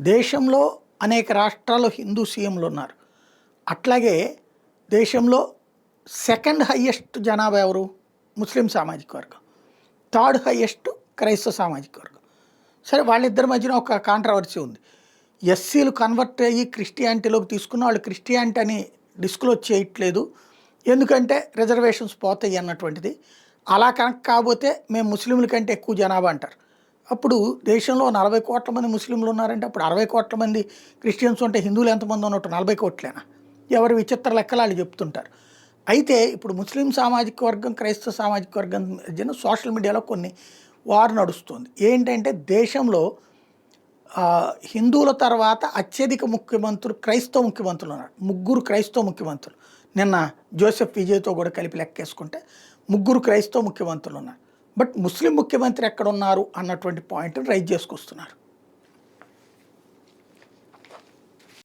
దేశంలో అనేక రాష్ట్రాల్లో హిందూ సీఎంలు ఉన్నారు. అట్లాగే దేశంలో సెకండ్ హైయెస్ట్ జనాభా ఎవరు? ముస్లిం సామాజిక వర్గం. థర్డ్ హైయెస్ట్ క్రైస్తవ సామాజిక వర్గం. సరే, వాళ్ళిద్దరి మధ్యన ఒక కాంట్రవర్సీ ఉంది. ఎస్సీలు కన్వర్ట్ అయ్యి క్రిస్టియానిటీలోకి తీసుకున్న వాళ్ళు క్రిస్టియానిటీ అని డిస్క్లోజ్ చేయట్లేదు, ఎందుకంటే రిజర్వేషన్స్ పోతాయి అన్నటువంటిది. అలా కనుక కాకపోతే మేము ముస్లింల కంటే ఎక్కువ జనాభా అంటారు. అప్పుడు దేశంలో 40 కోట్ల మంది ముస్లింలు ఉన్నారంటే అప్పుడు 60 కోట్ల మంది క్రిస్టియన్స్ ఉంటే హిందువులు ఎంతమంది ఉన్నట్టు? 40 కోట్లేనా? ఎవరి విచిత్ర లెక్కలు వాళ్ళు చెప్తుంటారు. అయితే ఇప్పుడు ముస్లిం సామాజిక వర్గం క్రైస్తవ సామాజిక వర్గం మధ్యన సోషల్ మీడియాలో కొన్ని వార్ నడుస్తుంది. ఏంటంటే దేశంలో హిందువుల తర్వాత అత్యధిక ముఖ్యమంత్రులు క్రైస్తవ ముఖ్యమంత్రులు ఉన్నారు. 3 క్రైస్తవ ముఖ్యమంత్రులు. నిన్న జోసెఫ్ విజయ్తో కూడా కలిపి లెక్కేసుకుంటే 3 క్రైస్తవ ముఖ్యమంత్రులు ఉన్నారు. బట్ ముస్లిం ముఖ్యమంత్రి ఎక్కడున్నారు అన్నటువంటి పాయింట్ని రైజ్ చేసుకొస్తున్నారు.